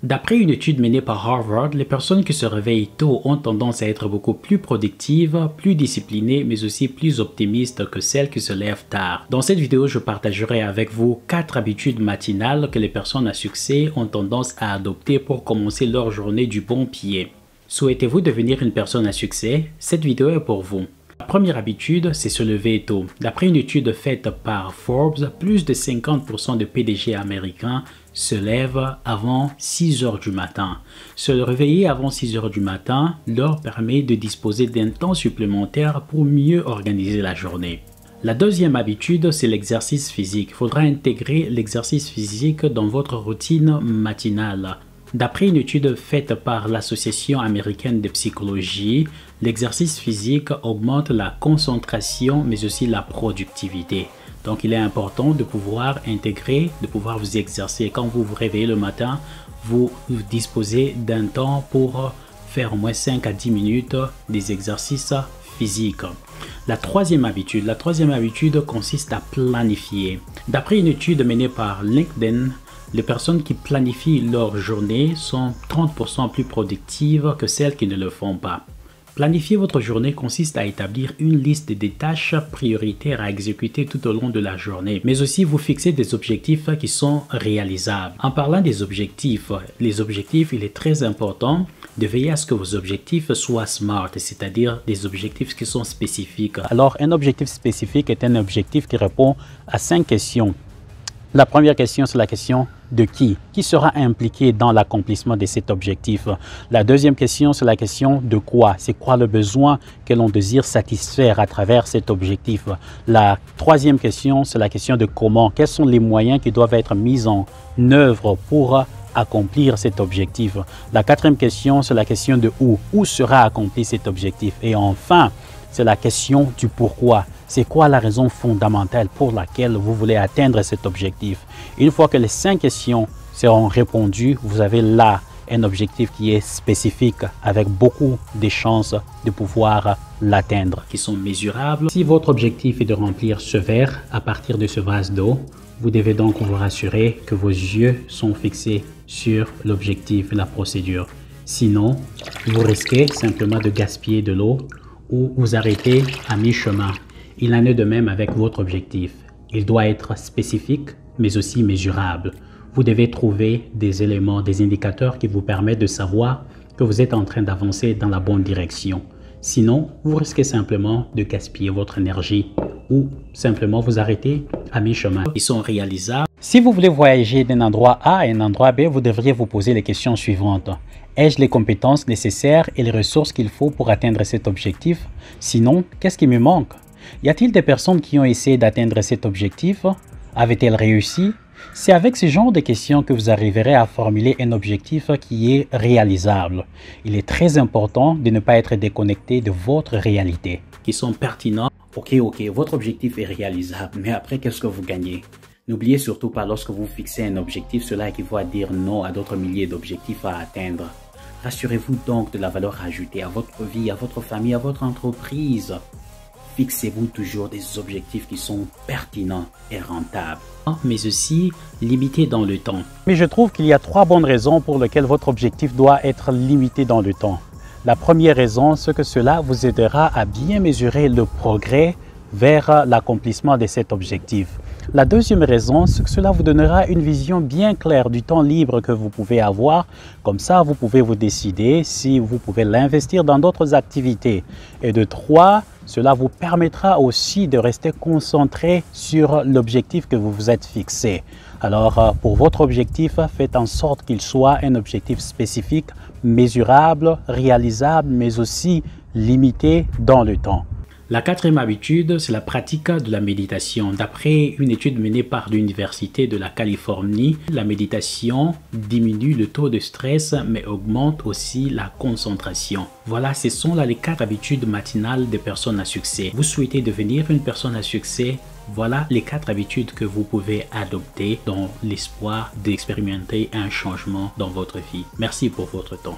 D'après une étude menée par Harvard, les personnes qui se réveillent tôt ont tendance à être beaucoup plus productives, plus disciplinées, mais aussi plus optimistes que celles qui se lèvent tard. Dans cette vidéo, je partagerai avec vous 4 habitudes matinales que les personnes à succès ont tendance à adopter pour commencer leur journée du bon pied. Souhaitez-vous devenir une personne à succès? Cette vidéo est pour vous. La première habitude, c'est se lever tôt. D'après une étude faite par Forbes, plus de 50% de PDG américains se lèvent avant 6 heures du matin. Se réveiller avant 6 heures du matin leur permet de disposer d'un temps supplémentaire pour mieux organiser la journée. La deuxième habitude, c'est l'exercice physique. Il faudra intégrer l'exercice physique dans votre routine matinale. D'après une étude faite par l'Association américaine de psychologie, l'exercice physique augmente la concentration mais aussi la productivité. Donc il est important de pouvoir intégrer, de pouvoir vous exercer. Quand vous vous réveillez le matin, vous disposez d'un temps pour faire au moins 5 à 10 minutes des exercices physiques. La troisième habitude consiste à planifier. D'après une étude menée par LinkedIn, les personnes qui planifient leur journée sont 30% plus productives que celles qui ne le font pas. Planifier votre journée consiste à établir une liste des tâches prioritaires à exécuter tout au long de la journée, mais aussi vous fixer des objectifs qui sont réalisables. En parlant des objectifs, il est très important de veiller à ce que vos objectifs soient SMART, c'est-à-dire des objectifs qui sont spécifiques. Alors, un objectif spécifique est un objectif qui répond à 5 questions. La première question, c'est la question de qui? Qui sera impliqué dans l'accomplissement de cet objectif? La deuxième question, c'est la question de quoi? C'est quoi le besoin que l'on désire satisfaire à travers cet objectif? La troisième question, c'est la question de comment? Quels sont les moyens qui doivent être mis en œuvre pour accomplir cet objectif? La quatrième question, c'est la question de où? Où sera accompli cet objectif? Et enfin, c'est la question du pourquoi. C'est quoi la raison fondamentale pour laquelle vous voulez atteindre cet objectif? Une fois que les 5 questions seront répondues, vous avez là un objectif qui est spécifique avec beaucoup de chances de pouvoir l'atteindre, qui sont mesurables. Si votre objectif est de remplir ce verre à partir de ce vase d'eau, vous devez donc vous rassurer que vos yeux sont fixés sur l'objectif et la procédure. Sinon, vous risquez simplement de gaspiller de l'eau ou vous arrêtez à mi-chemin. Il en est de même avec votre objectif. Il doit être spécifique, mais aussi mesurable. Vous devez trouver des éléments, des indicateurs qui vous permettent de savoir que vous êtes en train d'avancer dans la bonne direction. Sinon, vous risquez simplement de gaspiller votre énergie ou simplement vous arrêter à mi-chemin. Ils sont réalisables. Si vous voulez voyager d'un endroit A à un endroit B, vous devriez vous poser les questions suivantes. Ai-je les compétences nécessaires et les ressources qu'il faut pour atteindre cet objectif? Sinon, qu'est-ce qui me manque? Y a-t-il des personnes qui ont essayé d'atteindre cet objectif? Avaient-elles réussi? C'est avec ce genre de questions que vous arriverez à formuler un objectif qui est réalisable. Il est très important de ne pas être déconnecté de votre réalité. Qui sont pertinents. Ok, votre objectif est réalisable, mais après, qu'est-ce que vous gagnez? N'oubliez surtout pas, lorsque vous fixez un objectif, cela équivaut à dire non à d'autres milliers d'objectifs à atteindre. Rassurez-vous donc de la valeur ajoutée à votre vie, à votre famille, à votre entreprise. Fixez-vous toujours des objectifs qui sont pertinents et rentables, mais aussi limités dans le temps. Mais je trouve qu'il y a 3 bonnes raisons pour lesquelles votre objectif doit être limité dans le temps. La première raison, c'est que cela vous aidera à bien mesurer le progrès vers l'accomplissement de cet objectif. La deuxième raison, c'est que cela vous donnera une vision bien claire du temps libre que vous pouvez avoir. Comme ça, vous pouvez vous décider si vous pouvez l'investir dans d'autres activités. Et de 3, cela vous permettra aussi de rester concentré sur l'objectif que vous vous êtes fixé. Alors, pour votre objectif, faites en sorte qu'il soit un objectif spécifique, mesurable, réalisable, mais aussi limité dans le temps. La quatrième habitude, c'est la pratique de la méditation. D'après une étude menée par l'Université de la Californie, la méditation diminue le taux de stress mais augmente aussi la concentration. Voilà, ce sont là les 4 habitudes matinales des personnes à succès. Vous souhaitez devenir une personne à succès? Voilà les 4 habitudes que vous pouvez adopter dans l'espoir d'expérimenter un changement dans votre vie. Merci pour votre temps.